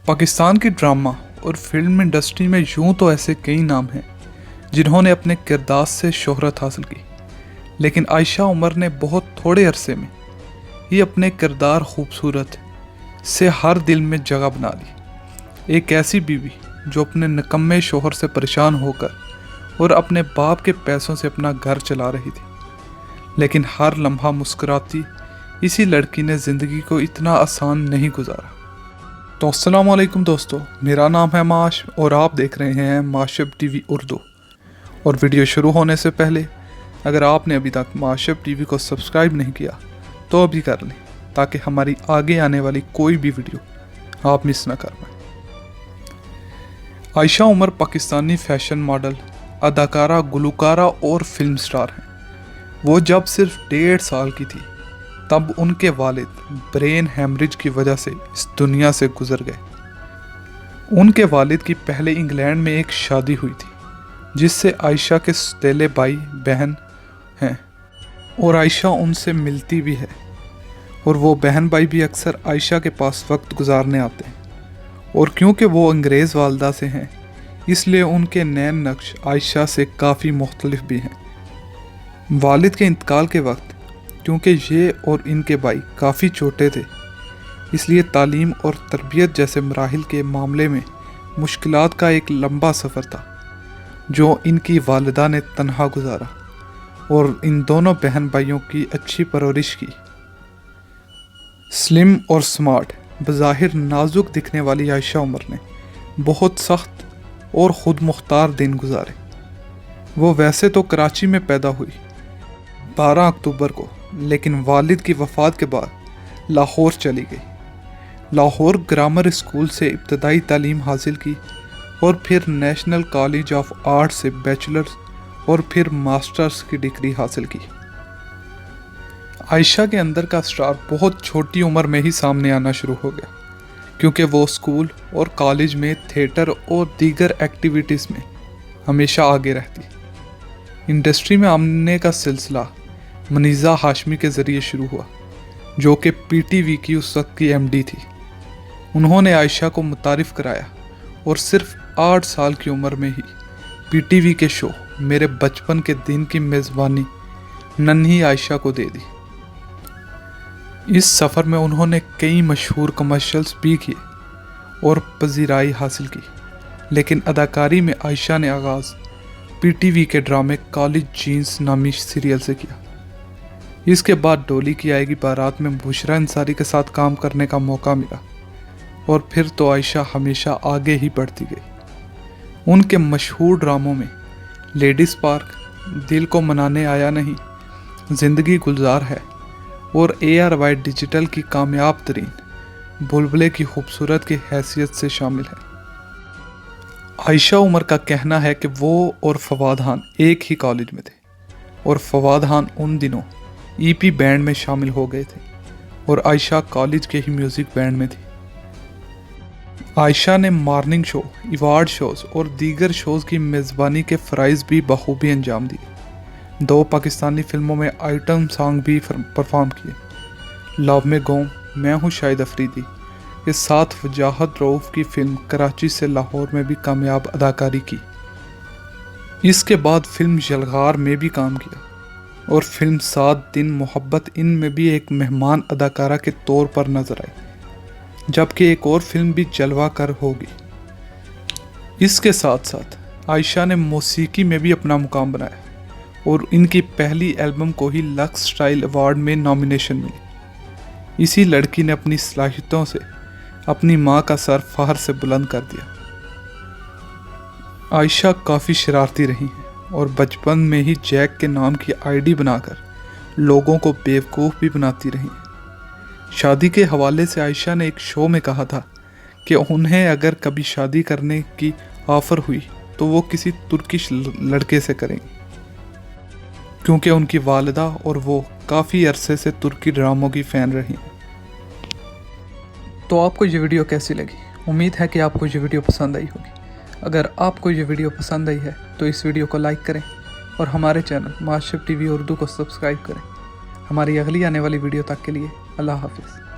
पाकिस्तान की ड्रामा और film industry में यूं तो ऐसे कई नाम हैं जिन्होंने अपने किरदार से शोहरत हासिल की, लेकिन आयशा उमर ने बहुत थोड़े अरसे में ही अपने किरदार खूबसूरत से हर दिल में जगह बना ली। एक ऐसी बीवी जो अपने निकम्मे शोहर से परेशान होकर और अपने बाप के पैसों से अपना घर चला रही थी, लेकिन हर लम्हा मुस्कुराती इसी लड़की ने ज़िंदगी को इतना आसान नहीं गुजारा। तो अस्सलाम वालेकुम दोस्तों, मेरा नाम है माश और आप देख रहे हैं माशब टीवी उर्दू। और वीडियो शुरू होने से पहले अगर आपने अभी तक माशब टीवी को सब्सक्राइब नहीं किया तो अभी कर लें, ताकि हमारी आगे आने वाली कोई भी वीडियो आप मिस ना कर पाएँ। आयशा उमर पाकिस्तानी फैशन मॉडल, अदाकारा, गुलकारा और फिल्म स्टार हैं। वो जब सिर्फ 1.5 साल की थी तब उनके वालिद ब्रेन हैमरेज की वजह से इस दुनिया से गुजर गए। उनके वालिद की पहले इंग्लैंड में एक शादी हुई थी जिससे आयशा के सौतेले भाई बहन हैं और आयशा उनसे मिलती भी है, और वो बहन भाई भी अक्सर आयशा के पास वक्त गुजारने आते हैं। और क्योंकि वो अंग्रेज़ वालदा से हैं इसलिए उनके नैन नक्श आयशा से काफ़ी मुख्तलिफ भी हैं। वालिद के इंतकाल के वक्त क्योंकि ये और इनके भाई काफ़ी छोटे थे, इसलिए तालीम और तरबियत जैसे मराहिल के मामले में मुश्किलात का एक लंबा सफ़र था जो इनकी वालिदा ने तन्हा गुजारा और इन दोनों बहन भाइयों की अच्छी परवरिश की। स्लिम और स्मार्ट, बज़ाहिर नाजुक दिखने वाली आयशा उमर ने बहुत सख्त और ख़ुद मुख्तार दिन गुजारे। वो वैसे तो कराची में पैदा हुई 12 अक्टूबर को, लेकिन वालिद की वफ़ात के बाद लाहौर चली गई। लाहौर ग्रामर स्कूल से इब्तदाई तालीम हासिल की और फिर नेशनल कॉलेज ऑफ आर्ट से बैचलर्स और फिर मास्टर्स की डिग्री हासिल की। आयशा के अंदर का स्टार बहुत छोटी उम्र में ही सामने आना शुरू हो गया, क्योंकि वो स्कूल और कॉलेज में थिएटर और दीगर एक्टिविटीज़ में हमेशा आगे रहती। इंडस्ट्री में आने का सिलसिला मनीज़ा हाशमी के ज़रिए शुरू हुआ, जो कि पीटीवी की उस वक्त की एमडी थी। उन्होंने आयशा को मुतारिफ़ कराया और सिर्फ 8 साल की उम्र में ही पीटीवी के शो मेरे बचपन के दिन की मेज़बानी नन्ही आयशा को दे दी। इस सफ़र में उन्होंने कई मशहूर कमर्शियल्स भी किए और पजीराई हासिल की, लेकिन अदाकारी में आयशा ने आगाज़ पीटीवी के ड्रामे कॉलेज जीन्स नामी सीरियल से किया। इसके बाद डोली की आएगी बारात में बुशरा अंसारी के साथ काम करने का मौका मिला, और फिर तो आयशा हमेशा आगे ही बढ़ती गई। उनके मशहूर ड्रामों में लेडीज़ पार्क, दिल को मनाने आया नहीं, ज़िंदगी गुलजार है और ARY डिजिटल की कामयाब तरीन बुलबुले की खूबसूरत की हैसियत से शामिल है। आयशा उमर का कहना है कि वो और फवाद खान एक ही कॉलेज में थे और फवाद खान उन दिनों EP बैंड में शामिल हो गए थे और आयशा कॉलेज के ही म्यूज़िक बैंड में थी। आयशा ने मॉर्निंग शो, अवार्ड शोज़ और दीगर शोज़ की मेज़बानी के फ़राइज़ भी बखूबी अंजाम दिए। 2 पाकिस्तानी फिल्मों में आइटम सॉन्ग भी परफॉर्म किए। लव में गोम, मैं हूँ शाहिद अफरीदी के साथ वजाहत रऊफ़ की फ़िल्म कराची से लाहौर में भी कामयाब अदाकारी की। इसके बाद फिल्म यलगार में भी काम किया और फिल्म 7 दिन मोहब्बत इन में भी एक मेहमान अदाकारा के तौर पर नजर आई, जबकि एक और फिल्म भी जलवा कर होगी। इसके साथ साथ आयशा ने मौसीकी में भी अपना मुकाम बनाया और इनकी पहली एल्बम को ही लक्स स्टाइल अवार्ड में नॉमिनेशन मिली। इसी लड़की ने अपनी सलाहियतों से अपनी माँ का सर फहर से बुलंद कर दिया। आयशा काफ़ी शरारती रही हैं और बचपन में ही जैक के नाम की आईडी बनाकर लोगों को बेवकूफ़ भी बनाती रही। शादी के हवाले से आयशा ने एक शो में कहा था कि उन्हें अगर कभी शादी करने की ऑफ़र हुई तो वो किसी तुर्किश लड़के से करेंगी, क्योंकि उनकी वालिदा और वो काफ़ी अरसे से तुर्की ड्रामों की फ़ैन रही। तो आपको ये वीडियो कैसी लगी? उम्मीद है कि आपको ये वीडियो पसंद आई होगी। अगर आपको ये वीडियो पसंद आई है तो इस वीडियो को लाइक करें और हमारे चैनल माशब टीवी उर्दू को सब्सक्राइब करें। हमारी अगली आने वाली वीडियो तक के लिए अल्लाह हाफिज़।